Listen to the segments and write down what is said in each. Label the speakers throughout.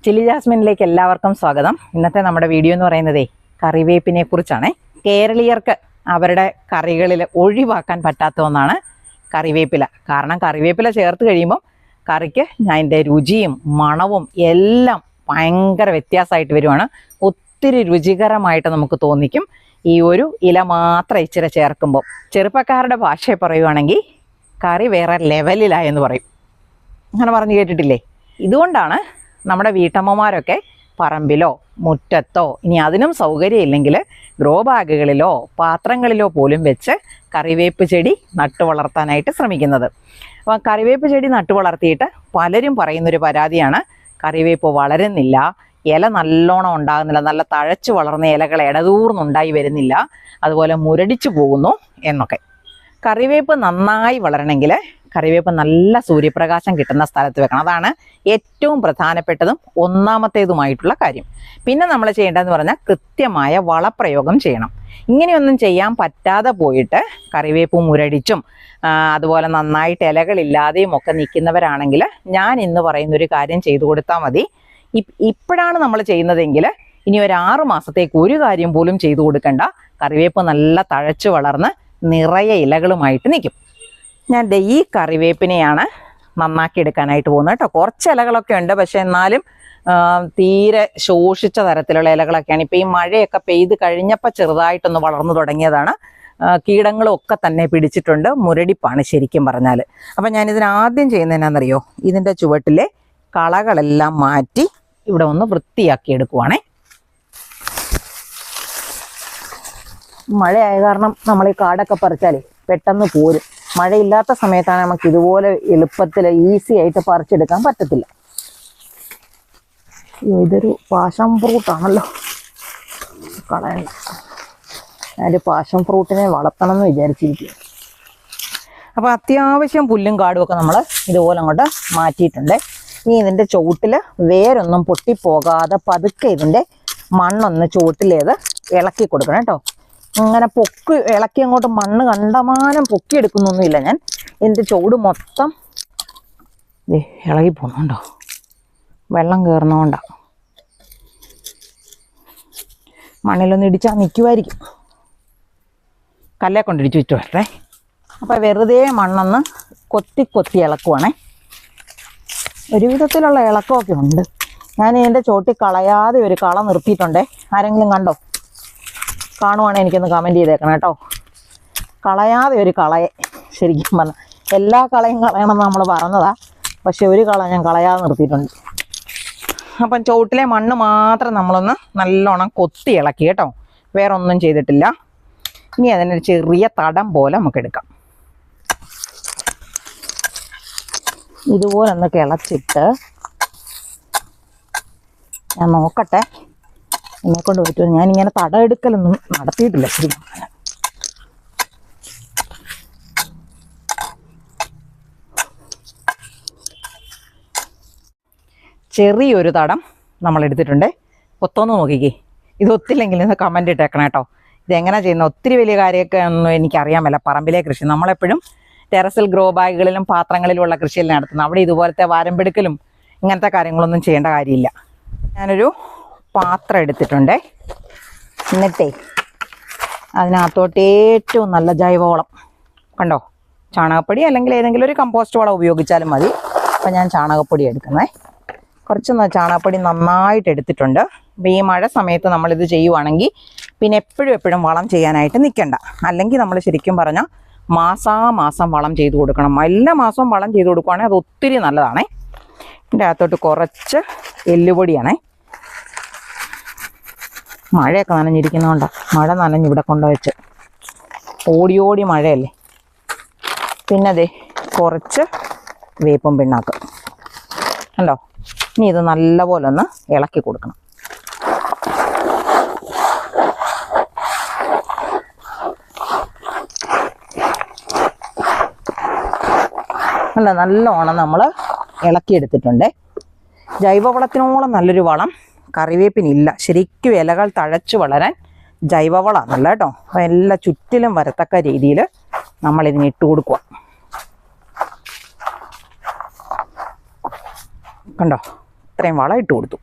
Speaker 1: Chilli ജാസ്മിനിലേക്ക് എല്ലാവർക്കും സ്വാഗതം. ഇന്നത്തെ നമ്മുടെ വീഡിയോ എന്ന് പറയുന്നതേ കറിവേപ്പിനെ കുറിച്ചാണ്. കേരളീയർക്ക് അവരുടെ കറികളിൽ ഒഴിവാക്കാൻ പറ്റാത്ത ഒന്നാണ് കറിവേപ്പില. കാരണം കറിവേപ്പില ചേർത്ത് കഴിയുമ്പോൾ കറിക്ക് അതിൻ്റെ രുചിയും മണവും എല്ലാം ഭയങ്കര വ്യത്യാസമായിട്ട് വരുവാണ്. ഒത്തിരി രുചികരമായിട്ട് നമുക്ക് തോന്നിക്കും ഈ ഒരു ഇല മാത്രം ഇച്ചിരി ചേർക്കുമ്പോൾ. ചെറുപ്പക്കാരുടെ ഭാഷയെ പറയുവാണെങ്കിൽ കറി വേറെ ലെവലിലായെന്ന് പറയും. അങ്ങനെ പറഞ്ഞു കേട്ടിട്ടില്ലേ? ഇതുകൊണ്ടാണ് നമ്മുടെ വീട്ടമ്മമാരൊക്കെ പറമ്പിലോ മുറ്റത്തോ ഇനി അതിനും സൗകര്യമില്ലെങ്കിൽ ഗ്രോ ബാഗുകളിലോ പാത്രങ്ങളിലോ പോലും വെച്ച് കറിവേപ്പ് ചെടി നട്ടു വളർത്താനായിട്ട് ശ്രമിക്കുന്നത്. അപ്പോൾ കറിവേപ്പ് ചെടി നട്ടു വളർത്തിയിട്ട് പലരും പറയുന്നൊരു പരാതിയാണ്, കറിവേപ്പ് വളരുന്നില്ല, ഇല നല്ലോണം ഉണ്ടാകുന്നില്ല, നല്ല തഴച്ചു വളർന്ന ഇലകൾ ഇടതൂർന്നുണ്ടായി വരുന്നില്ല, അതുപോലെ മുരടിച്ചു പോകുന്നു എന്നൊക്കെ. കറിവേപ്പ് നന്നായി വളരണമെങ്കിൽ കറിവേപ്പ് നല്ല സൂര്യപ്രകാശം കിട്ടുന്ന സ്ഥലത്ത് വെക്കണം. അതാണ് ഏറ്റവും പ്രധാനപ്പെട്ടതും ഒന്നാമത്തേതുമായിട്ടുള്ള കാര്യം. പിന്നെ നമ്മൾ ചെയ്യേണ്ടതെന്ന് പറഞ്ഞാൽ കൃത്യമായ വളപ്രയോഗം ചെയ്യണം. ഇങ്ങനെയൊന്നും ചെയ്യാൻ പറ്റാതെ പോയിട്ട് കറിവേപ്പ് മുരടിച്ചും അതുപോലെ നന്നായിട്ട് ഇലകളില്ലാതെയും ഒക്കെ നിൽക്കുന്നവരാണെങ്കിൽ ഞാൻ ഇന്ന് പറയുന്നൊരു കാര്യം ചെയ്തു കൊടുത്താൽ മതി. ഇപ്പോഴാണ് നമ്മൾ ചെയ്യുന്നതെങ്കിൽ ഇനി ഒരു 6 മാസത്തേക്ക് ഒരു കാര്യം പോലും ചെയ്തു കൊടുക്കണ്ട. കറിവേപ്പ് നല്ല തഴച്ചു വളർന്ന് നിറയെ ഇലകളുമായിട്ട് നിൽക്കും. ഞാൻ ഈ കറിവേപ്പിനെയാണ് നന്നാക്കി എടുക്കാനായിട്ട് പോകുന്നത് കേട്ടോ. കുറച്ച് ഇലകളൊക്കെ ഉണ്ട്, പക്ഷെ എന്നാലും തീരെ ശോഷിച്ച തരത്തിലുള്ള ഇലകളൊക്കെയാണ്. ഇപ്പം ഈ മഴയൊക്കെ പെയ്ത് കഴിഞ്ഞപ്പോൾ ചെറുതായിട്ടൊന്ന് വളർന്നു തുടങ്ങിയതാണ്. കീടങ്ങളും ഒക്കെ തന്നെ പിടിച്ചിട്ടുണ്ട്. മുരടിപ്പാണ് ശരിക്കും പറഞ്ഞാൽ. അപ്പം ഞാനിതിനാദ്യം ചെയ്യുന്നത് എന്നാണെന്നറിയോ, ഇതിൻ്റെ ചുവട്ടിലെ കളകളെല്ലാം മാറ്റി ഇവിടെ ഒന്ന് വൃത്തിയാക്കി എടുക്കുവാണേ. മഴയായ കാരണം നമ്മൾ ഈ കാടൊക്കെ പറിച്ചാലേ പെട്ടെന്ന് പോരും. മഴയില്ലാത്ത സമയത്താണ് നമുക്ക് ഇതുപോലെ എളുപ്പത്തിൽ ഈസി ആയിട്ട് പറിച്ചെടുക്കാൻ പറ്റത്തില്ല. ഇതൊരു പാഷൻ ഫ്രൂട്ടാണല്ലോ, കളയണ്ട. ഞാനൊരു പാഷൻ ഫ്രൂട്ടിനെ വളർത്തണം എന്ന് വിചാരിച്ചിരിക്കുക. അപ്പോൾ അത്യാവശ്യം പുല്ലും കാടും ഒക്കെ നമ്മൾ ഇതുപോലെ അങ്ങോട്ട് മാറ്റിയിട്ടുണ്ട്. ഇനി ഇതിൻ്റെ ചുവട്ടിൽ വേരൊന്നും പൊട്ടിപ്പോകാതെ പതുക്കെ ഇതിൻ്റെ മണ്ണൊന്ന് ചുവട്ടിലേത് ഇളക്കി കൊടുക്കണം കേട്ടോ. അങ്ങനെ ഇളക്കി അങ്ങോട്ട് മണ്ണ് കണ്ടമാനം പൊക്കിയെടുക്കുന്നൊന്നുമില്ല ഞാൻ. ഇതിൻ്റെ ചുവട് മൊത്തം ഇളകി പോകുന്നുണ്ടോ, വെള്ളം കയറുന്നതുകൊണ്ടാണ്. മണ്ണിലൊന്ന് ഇടിച്ചാൽ നിൽക്കുമായിരിക്കും. കല്ലേ കൊണ്ടിടിച്ച് വെച്ചു വരട്ടെ. അപ്പോൾ വെറുതെ മണ്ണൊന്ന് കൊത്തി ഇളക്കുവാണേ. ഒരുവിധത്തിലുള്ള ഇളക്കമൊക്കെ ഉണ്ട്. ഞാൻ ഇതിൻ്റെ ചോട്ടി കളയാതെ ഒരു കള നിർത്തിയിട്ടുണ്ടേ. ആരെങ്കിലും കണ്ടോ? കാണുവാണെങ്കിൽ എനിക്കൊന്ന് കമൻറ്റ് ചെയ്തേക്കണം കേട്ടോ. കളയാതെ ഒരു കളയെ, ശരിക്കും പറഞ്ഞാൽ എല്ലാ കളയും കളയണമെന്ന് നമ്മൾ പറഞ്ഞതാ, പക്ഷെ ഒരു കള ഞാൻ കളയാതെ നിർത്തിയിട്ടുണ്ട്. അപ്പം ചുവട്ടിലെ മണ്ണ് മാത്രം നമ്മളൊന്ന് നല്ലോണം കൊത്തി ഇളക്കി കേട്ടോ, വേറെ ഒന്നും ചെയ്തിട്ടില്ല. ഇനി അതിനൊരു ചെറിയ തടം പോലെ നമുക്ക് എടുക്കാം. ഇതുപോലെ ഒന്ന് കിളച്ചിട്ട് ഞാൻ നോക്കട്ടെ എന്നെക്കൊണ്ട് പറ്റുമോ. ഞാനിങ്ങനെ തടം എടുക്കലൊന്നും നടത്തിയിട്ടില്ല ശരിക്കും. ചെറിയൊരു തടം നമ്മൾ എടുത്തിട്ടുണ്ട്. ഒത്തൊന്ന് നോക്കിക്കേ. ഇത് ഒത്തില്ലെങ്കിൽ ഇന്ന് കമൻറ്റ് ഇട്ടേക്കണം കേട്ടോ. ഇതെങ്ങനെ ചെയ്യുന്ന ഒത്തിരി വലിയ കാര്യമൊക്കെ ഒന്നും എനിക്കറിയാൻ മേല. പറമ്പിലെ കൃഷി നമ്മളെപ്പോഴും ടെറസിൽ ഗ്രോ ബാഗുകളിലും പാത്രങ്ങളിലുമുള്ള കൃഷിയെല്ലാം നടത്തുന്നത്. അവിടെ ഇതുപോലത്തെ വാരമ്പെടുക്കലും ഇങ്ങനത്തെ കാര്യങ്ങളൊന്നും ചെയ്യേണ്ട കാര്യമില്ല. ഞാനൊരു പാത്രം എടുത്തിട്ടുണ്ട്. എന്നിട്ടേ അതിനകത്തോട്ട് ഏറ്റവും നല്ല ജൈവവളം കണ്ടോ, ചാണകപ്പൊടി അല്ലെങ്കിൽ ഏതെങ്കിലും ഒരു കമ്പോസ്റ്റ് വളം ഉപയോഗിച്ചാലും മതി. അപ്പം ഞാൻ ചാണകപ്പൊടി എടുക്കുന്നത്. കുറച്ച് ചാണകപ്പൊടി നന്നായിട്ട് എടുത്തിട്ടുണ്ട്. അപ്പോൾ ഈ മഴ സമയത്ത് നമ്മളിത് ചെയ്യുവാണെങ്കിൽ പിന്നെ എപ്പോഴും വളം ചെയ്യാനായിട്ട് നിൽക്കണ്ട. അല്ലെങ്കിൽ നമ്മൾ ശരിക്കും പറഞ്ഞാൽ മാസാമാസം വളം ചെയ്ത് കൊടുക്കണം. എല്ലാ മാസവും വളം ചെയ്ത് കൊടുക്കുകയാണെങ്കിൽ അത് ഒത്തിരി നല്ലതാണേ. ഇതിൻ്റെ അകത്തോട്ട് കുറച്ച് എല്ലുപൊടിയാണേ. മഴയൊക്കെ നനഞ്ഞിരിക്കുന്നതുകൊണ്ടാണ്, മഴ നനഞ്ഞ് ഇവിടെ കൊണ്ടുവച്ച് ഓടി മഴയല്ലേ. പിന്നെ അതെ കുറച്ച് വേപ്പും പിണ്ണാക്ക് കണ്ടോ. ഇനി ഇത് നല്ലപോലെ ഒന്ന് ഇളക്കി കൊടുക്കണം. നല്ലോണം നമ്മൾ ഇളക്കിയെടുത്തിട്ടുണ്ട്. ജൈവവളത്തിനോളം നല്ലൊരു വളം കറിവേപ്പിനില്ല. ശരിക്കും ഇലകൾ തഴച്ചു വളരാൻ ജൈവവളമാണല്ല കേട്ടോ. അപ്പം എല്ലാ ചുറ്റിലും വരത്തക്ക രീതിയിൽ നമ്മളിതിന് ഇട്ട് കൊടുക്കുക. കണ്ടോ, അത്രയും വളം ഇട്ട് കൊടുത്തു.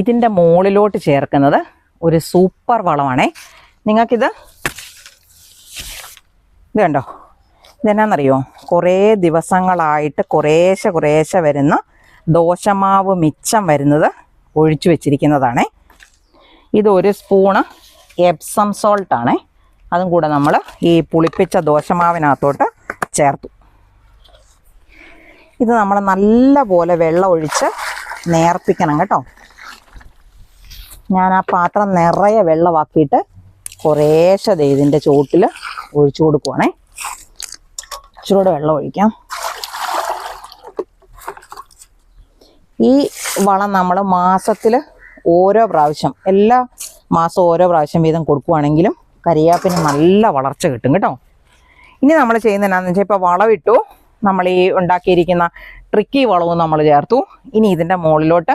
Speaker 1: ഇതിൻ്റെ മുകളിലോട്ട് ചേർക്കുന്നത് ഒരു സൂപ്പർ വളമാണേ. നിങ്ങൾക്കിത് കണ്ടോ, ഇതെന്നാണെന്നറിയോ, കുറേ ദിവസങ്ങളായിട്ട് കുറേശ്ശെ വരുന്ന ദോശമാവ് മിച്ചം വരുന്നത് ഒഴിച്ചു വെച്ചിരിക്കുന്നതാണേ. ഇതൊരു സ്പൂണ് എപ്സം സോൾട്ടാണേ. അതും കൂടെ നമ്മൾ ഈ പുളിപ്പിച്ച ദോശമാവിനകത്തോട്ട് ചേർത്തു. ഇത് നമ്മൾ നല്ല പോലെ വെള്ളം ഒഴിച്ച് നേർപ്പിക്കണം കേട്ടോ. ഞാൻ ആ പാത്രം നിറയെ വെള്ളമാക്കിയിട്ട് കുറേശ്ശെ ഇതിൻ്റെ ചുവട്ടിൽ ഒഴിച്ചു കൊടുക്കുവാണേ. ഇച്ചിരൂടെ വെള്ളം ഒഴിക്കാം. ഈ വളം നമ്മൾ മാസത്തിൽ ഓരോ പ്രാവശ്യം, എല്ലാ മാസവും ഓരോ പ്രാവശ്യം വീതം കൊടുക്കുവാണെങ്കിലും കരിയാപ്പിന് നല്ല വളർച്ച കിട്ടും കേട്ടോ. ഇനി നമ്മൾ ചെയ്യുന്നത് എന്താണെന്ന് വെച്ചാൽ, ഇപ്പോൾ വളമിട്ടു, നമ്മൾ ഈ ഉണ്ടാക്കിയിരിക്കുന്ന ട്രിക്കി വളവും നമ്മൾ ചേർത്തു. ഇനി ഇതിൻ്റെ മുകളിലോട്ട്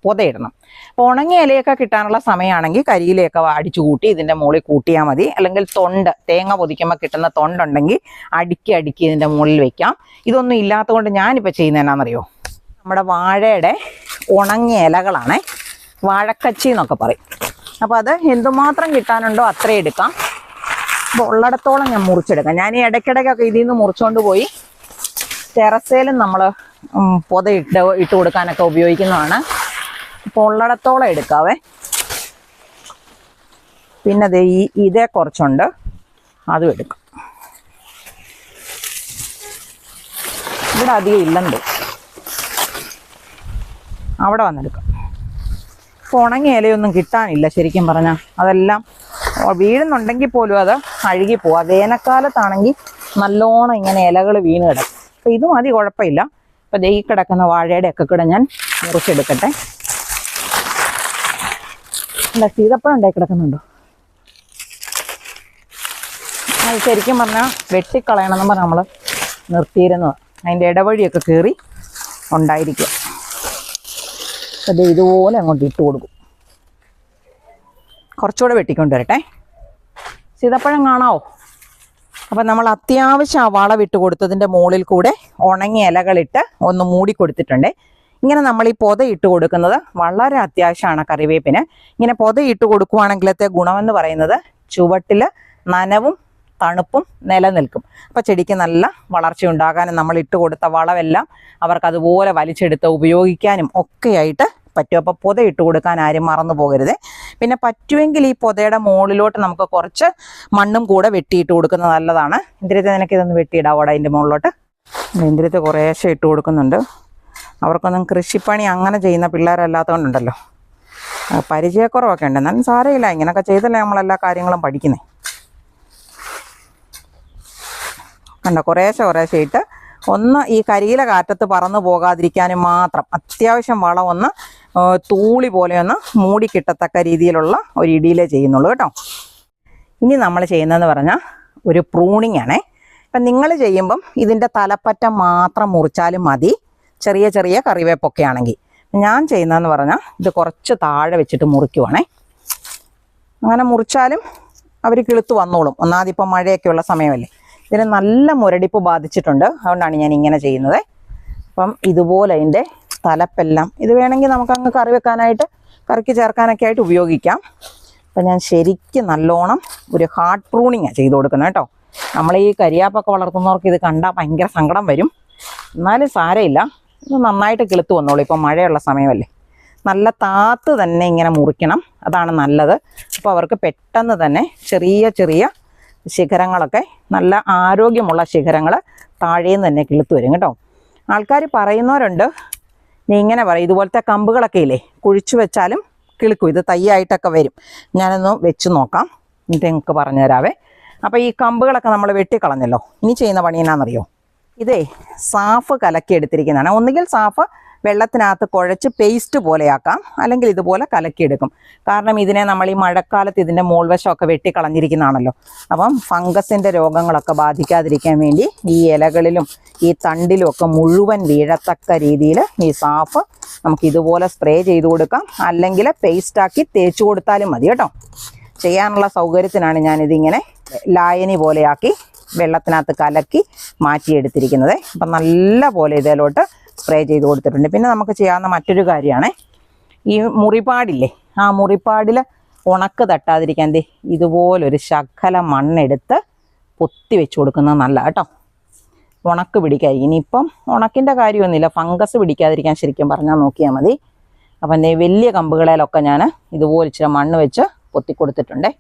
Speaker 1: പുതയിടണം. അപ്പോൾ ഉണങ്ങിയ ഇലയൊക്കെ കിട്ടാനുള്ള സമയമാണെങ്കിൽ കരിയിലയൊക്കെ അടിച്ചു കൂട്ടി ഇതിൻ്റെ മുകളിൽ കൂട്ടിയാൽ മതി. അല്ലെങ്കിൽ തേങ്ങ പൊതിക്കുമ്പോൾ കിട്ടുന്ന തൊണ്ടുണ്ടെങ്കിൽ അടുക്കി ഇതിൻ്റെ മുകളിൽ വെക്കാം. ഇതൊന്നും ഇല്ലാത്തതുകൊണ്ട് ഞാനിപ്പോൾ ചെയ്യുന്നത് എന്നാണെന്നറിയോ, നമ്മുടെ വാഴയുടെ ഉണങ്ങിയ ഇലകളാണ്, വാഴക്കച്ചി എന്നൊക്കെ പറയും. അപ്പോൾ അത് എന്തുമാത്രം കിട്ടാനുണ്ടോ അത്രയും എടുക്കാം. അപ്പോൾ ഉള്ളിടത്തോളം ഞാൻ മുറിച്ചെടുക്കാം. ഞാൻ ഈ ഇടയ്ക്കിടയ്ക്കൊക്കെ ഇതിൽ നിന്ന് മുറിച്ചുകൊണ്ട് പോയി ടെറസയിലും നമ്മൾ ഇട്ട് കൊടുക്കാനൊക്കെ ഉപയോഗിക്കുന്നതാണ്. അപ്പോൾ ഉള്ളിടത്തോളം എടുക്കാവേ. പിന്നെ ഇതേ കുറച്ചുണ്ട്, അതും എടുക്കാം. ഇവിടെ അധികം ഇല്ലെന്തോ, അവിടെ വന്നെടുക്കാം. ഇപ്പോൾ ഉണങ്ങിയ ഇലയൊന്നും കിട്ടാനില്ല ശരിക്കും പറഞ്ഞാൽ. അതെല്ലാം വീഴുന്നുണ്ടെങ്കിൽ പോലും അത് അഴുകി പോവാം. വേനൽക്കാലത്താണെങ്കിൽ നല്ലോണം ഇങ്ങനെ ഇലകൾ വീണ് കിടക്കും. അപ്പോൾ ഇത് മതി, കുഴപ്പമില്ല. അപ്പോൾ ഈ കിടക്കുന്ന വാഴയുടെ ഒക്കെ കൂടെ ഞാൻ മുറിച്ചെടുക്കട്ടെ. അല്ല, സീതപ്പഴം ഉണ്ടായി കിടക്കുന്നുണ്ടോ? അത് ശരിക്കും പറഞ്ഞാൽ വെട്ടിക്കളയണമെന്ന് പറഞ്ഞാൽ നമ്മൾ നിർത്തിയിരുന്നത്. അതിൻ്റെ ഇടവഴിയൊക്കെ കയറി ഉണ്ടായിരിക്കുക. അത് ഇതുപോലെ അങ്ങോട്ട് ഇട്ട് കൊടുക്കും. കുറച്ചുകൂടെ വെട്ടിക്കൊണ്ടുവരട്ടെ. സീതപ്പഴം കാണാവോ? അപ്പം നമ്മൾ അത്യാവശ്യം ആ വളമിട്ട് കൊടുത്തതിൻ്റെ മുകളിൽ കൂടെ ഉണങ്ങിയ ഇലകളിട്ട് ഒന്ന് മൂടി കൊടുത്തിട്ടുണ്ട്. ഇങ്ങനെ നമ്മൾ ഈ പൊതയിട്ട് കൊടുക്കുന്നത് വളരെ അത്യാവശ്യമാണ് കറിവേപ്പിന്. ഇങ്ങനെ പൊതയിട്ട് കൊടുക്കുവാണെങ്കിലത്തെ ഗുണമെന്ന് പറയുന്നത് ചുവട്ടിൽ നനവും തണുപ്പും നിലനിൽക്കും. അപ്പോൾ ചെടിക്ക് നല്ല വളർച്ച ഉണ്ടാകാനും നമ്മൾ ഇട്ട് കൊടുത്ത വളമെല്ലാം അവർക്ക് അതുപോലെ വലിച്ചെടുത്ത് ഉപയോഗിക്കാനും ഒക്കെയായിട്ട് പറ്റും. അപ്പോൾ പൊതയിട്ട് കൊടുക്കാൻ ആരും മറന്നു പോകരുത്. പിന്നെ പറ്റുമെങ്കിൽ ഈ പൊതയുടെ മുകളിലോട്ട് നമുക്ക് കുറച്ച് മണ്ണും കൂടെ വെട്ടിയിട്ട് കൊടുക്കുന്നത് നല്ലതാണ്. ഇന്ദിരത്തെ നിനക്ക് ഇതൊന്ന് വെട്ടിയിടാവോടെ അതിൻ്റെ മുകളിലോട്ട്. ഇന്ദിരത്തെ കുറേശ്ശെ ഇട്ട് കൊടുക്കുന്നുണ്ട്. അവർക്കൊന്നും കൃഷിപ്പണി അങ്ങനെ ചെയ്യുന്ന പിള്ളേരല്ലാത്തതുകൊണ്ടുണ്ടല്ലോ പരിചയക്കുറവൊക്കെ ഉണ്ട്. എന്നാലും സാരമില്ല, ഇങ്ങനെയൊക്കെ ചെയ്തല്ലേ നമ്മളെല്ലാ കാര്യങ്ങളും പഠിക്കുന്നത്. കണ്ടോ, കുറേശ്ശെ ഇട്ട് ഒന്ന് ഈ കരിയില കാറ്റത്ത് പറന്നു പോകാതിരിക്കാനും മാത്രം അത്യാവശ്യം വളം ഒന്ന് തൂളി പോലെ ഒന്ന് മൂടി കിട്ടത്തക്ക രീതിയിലുള്ള ഒരു ഇടിയിലേ ചെയ്യുന്നുള്ളൂ കേട്ടോ. ഇനി നമ്മൾ ചെയ്യുന്നതെന്ന് പറഞ്ഞാൽ ഒരു പ്രൂണിങ് ആണേ. ഇപ്പം നിങ്ങൾ ചെയ്യുമ്പം ഇതിൻ്റെ തലപ്പറ്റം മാത്രം മുറിച്ചാലും മതി, ചെറിയ കറിവേപ്പൊക്കെ ആണെങ്കിൽ. ഞാൻ ചെയ്യുന്നതെന്ന് പറഞ്ഞാൽ ഇത് കുറച്ച് താഴെ വെച്ചിട്ട് മുറിക്കുവാണേ. അങ്ങനെ മുറിച്ചാലും അവർ കിളുത്ത് വന്നോളും. ഒന്നാമതിപ്പം മഴയൊക്കെയുള്ള സമയമല്ലേ. ഇതിന് നല്ല മുരടിപ്പ് ബാധിച്ചിട്ടുണ്ട്, അതുകൊണ്ടാണ് ഞാൻ ഇങ്ങനെ ചെയ്യുന്നത്. അപ്പം ഇതുപോലെ അതിൻ്റെ തലപ്പെല്ലാം ഇത് വേണമെങ്കിൽ നമുക്കങ്ങ് കറി വെക്കാനായിട്ട്, കറിക്ക് ചേർക്കാനൊക്കെ ആയിട്ട് ഉപയോഗിക്കാം. അപ്പം ഞാൻ ശരിക്കും നല്ലോണം ഒരു ഹാർഡ് പ്രൂണിങ്ങാണ് ചെയ്ത് കൊടുക്കുന്നത് കേട്ടോ. നമ്മൾ ഈ കരിയാപ്പൊക്കെ വളർത്തുന്നവർക്ക് ഇത് കണ്ടാൽ ഭയങ്കര സങ്കടം വരും. എന്നാലും സാരമില്ല, ഇത് നന്നായിട്ട് കിളുത്ത് വന്നോളൂ. ഇപ്പം മഴയുള്ള സമയമല്ലേ. നല്ല താത്ത് തന്നെ ഇങ്ങനെ മുറിക്കണം, അതാണ് നല്ലത്. അപ്പോൾ അവർക്ക് പെട്ടെന്ന് തന്നെ ചെറിയ ശിഖരങ്ങളൊക്കെ, നല്ല ആരോഗ്യമുള്ള ശിഖരങ്ങൾ താഴേന്ന് തന്നെ കിളുത്ത് വരും കേട്ടോ. ആൾക്കാർ പറയുന്നവരുണ്ട്, നീ ഇങ്ങനെ പറയും, ഇതുപോലത്തെ കമ്പുകളൊക്കെ ഇല്ലേ കുഴിച്ചു വെച്ചാലും കിളുക്കും, ഇത് തയ്യായിട്ടൊക്കെ വരും. ഞാനൊന്ന് വെച്ച് നോക്കാം, എന്നിട്ട് നിങ്ങൾക്ക് പറഞ്ഞു തരാവേ. അപ്പോൾ ഈ കമ്പുകളൊക്കെ നമ്മൾ വെട്ടിക്കളഞ്ഞല്ലോ. ഇനി ചെയ്യുന്ന പണി എന്നാണെന്നറിയോ, ഇതേ സാഫ് കലക്കി എടുത്തിരിക്കുന്നതാണ്. ഒന്നുകിൽ സാഫ് വെള്ളത്തിനകത്ത് കുഴച്ച് പേസ്റ്റ് പോലെയാക്കാം, അല്ലെങ്കിൽ ഇതുപോലെ കലക്കിയെടുക്കും. കാരണം ഇതിനെ നമ്മൾ ഈ മഴക്കാലത്ത് ഇതിൻ്റെ മോൾവശമൊക്കെ വെട്ടിക്കളഞ്ഞിരിക്കുന്നതാണല്ലോ. അപ്പം ഫംഗസിൻ്റെ രോഗങ്ങളൊക്കെ ബാധിക്കാതിരിക്കാൻ വേണ്ടി ഈ ഇലകളിലും ഈ തണ്ടിലും ഒക്കെ മുഴുവൻ വീഴത്തക്ക രീതിയിൽ ഈ സാഫ് നമുക്ക് ഇതുപോലെ സ്പ്രേ ചെയ്ത് കൊടുക്കാം, അല്ലെങ്കിൽ പേസ്റ്റാക്കി തേച്ച് കൊടുത്താലും മതി കേട്ടോ. ചെയ്യാനുള്ള സൗകര്യത്തിനാണ് ഞാനിതിങ്ങനെ ലായനി പോലെയാക്കി വെള്ളത്തിനകത്ത് കലക്കി മാറ്റിയെടുത്തിരിക്കുന്നത്. അപ്പം നല്ല പോലെ ഇതിലോട്ട് സ്പ്രേ ചെയ്ത് കൊടുത്തിട്ടുണ്ട്. പിന്നെ നമുക്ക് ചെയ്യാവുന്ന മറ്റൊരു കാര്യമാണ്, ഈ മുറിപ്പാടില്ലേ, ആ മുറിപ്പാടിൽ ഉണക്ക് തട്ടാതിരിക്കാൻ ദേ ഇതുപോലൊരു ശകല മണ്ണെടുത്ത് പൊത്തി വെച്ച് കൊടുക്കുന്നത് നല്ല കേട്ടോ. ഉണക്ക് പിടിക്കാതിരിക്കും. ഇനിയിപ്പം ഉണക്കിൻ്റെ കാര്യമൊന്നുമില്ല, ഫംഗസ് പിടിക്കാതിരിക്കാൻ ശരിക്കും പറഞ്ഞാൽ നോക്കിയാൽ മതി. അപ്പം ദേ വലിയ കമ്പുകളിലൊക്കെ ഞാൻ ഇതുപോലെ ഇച്ചിരി മണ്ണ് വെച്ച് പൊത്തി കൊടുത്തിട്ടുണ്ടേ.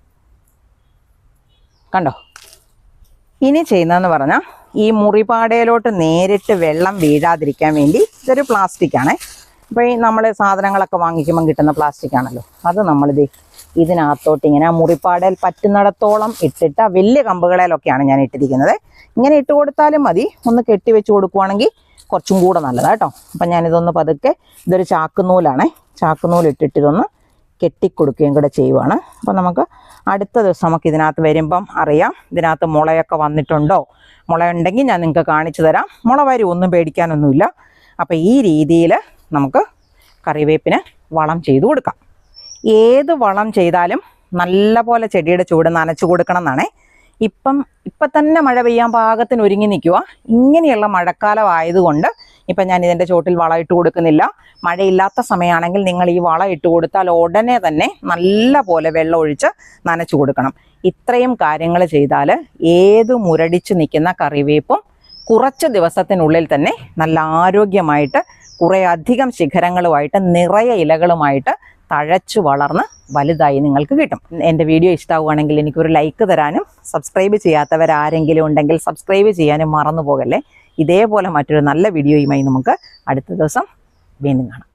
Speaker 1: കണ്ടോ? ഇനി ചെയ്യുന്നതെന്ന് പറഞ്ഞാൽ ഈ മുറിപാടയിലോട്ട് നേരിട്ട് വെള്ളം വീഴാതിരിക്കാൻ വേണ്ടി ഇതൊരു പ്ലാസ്റ്റിക്കാണേ. അപ്പോൾ ഈ നമ്മൾ സാധനങ്ങളൊക്കെ വാങ്ങിക്കുമ്പം കിട്ടുന്ന പ്ലാസ്റ്റിക് ആണല്ലോ, അത് നമ്മളിത് ഇതിനകത്തോട്ട് ഇങ്ങനെ ആ മുറിപ്പാടയിൽ പറ്റുന്നിടത്തോളം ഇട്ടിട്ട്, ആ വലിയ കമ്പുകളിലൊക്കെയാണ് ഞാൻ ഇട്ടിരിക്കുന്നത്. ഇങ്ങനെ ഇട്ട് കൊടുത്താലും മതി, ഒന്ന് കെട്ടി വെച്ച് കൊടുക്കുവാണെങ്കിൽ കുറച്ചും കൂടെ നല്ലതാണ് കേട്ടോ. അപ്പം ഞാനിതൊന്ന് പതുക്കെ, ഇതൊരു ചാക്കുനൂലാണേ, ചാക്കുനൂലിട്ടിട്ട് ഇതൊന്ന് കെട്ടിക്കൊടുക്കുകയും കൂടെ ചെയ്യുവാണ്. അപ്പം നമുക്ക് അടുത്ത ദിവസം നമുക്ക് ഇതിനകത്ത് വരുമ്പം അറിയാം ഇതിനകത്ത് മുളയൊക്കെ വന്നിട്ടുണ്ടോ. മുള ഉണ്ടെങ്കിൽ ഞാൻ നിങ്ങൾക്ക് കാണിച്ചു തരാം. മുള വരും, ഒന്നും പേടിക്കാനൊന്നുമില്ല. അപ്പം ഈ രീതിയിൽ നമുക്ക് കറിവേപ്പിന് വളം ചെയ്തു കൊടുക്കാം. ഏത് വളം ചെയ്താലും നല്ല പോലെ ചെടിയുടെ ചൂട് നനച്ചു കൊടുക്കണം എന്നാണേ. ഇപ്പം തന്നെ മഴ പെയ്യാൻ പാകത്തിന് ഒരുങ്ങി നിൽക്കുക. ഇങ്ങനെയുള്ള മഴക്കാലം ആയതുകൊണ്ട് ഇപ്പം ഞാൻ ഇതിൻ്റെ ചോട്ടിൽ വളം ഇട്ട് കൊടുക്കുന്നില്ല. മഴയില്ലാത്ത സമയമാണെങ്കിൽ നിങ്ങൾ ഈ വളം ഇട്ട് കൊടുത്താൽ ഉടനെ തന്നെ നല്ല പോലെ വെള്ളം ഒഴിച്ച് നനച്ചു കൊടുക്കണം. ഇത്രയും കാര്യങ്ങൾ ചെയ്താൽ ഏത് മുരടിച്ച് നിൽക്കുന്ന കറിവേപ്പും കുറച്ച് ദിവസത്തിനുള്ളിൽ തന്നെ നല്ല ആരോഗ്യമായിട്ട് കുറേ അധികം ശിഖരങ്ങളുമായിട്ട് നിറയെ ഇലകളുമായിട്ട് തഴച്ചു വളർന്ന് വലുതായി നിങ്ങൾക്ക് കിട്ടും. എൻ്റെ വീഡിയോ ഇഷ്ടമാവുകയാണെങ്കിൽ എനിക്കൊരു ലൈക്ക് തരാനും, സബ്സ്ക്രൈബ് ചെയ്യാത്തവരാരെങ്കിലും ഉണ്ടെങ്കിൽ സബ്സ്ക്രൈബ് ചെയ്യാനും മറന്നു പോകല്ലേ. ഇതേപോലെ മറ്റൊരു നല്ല വീഡിയോയുമായി നമുക്ക് അടുത്ത ദിവസം വീണ്ടും കാണാം.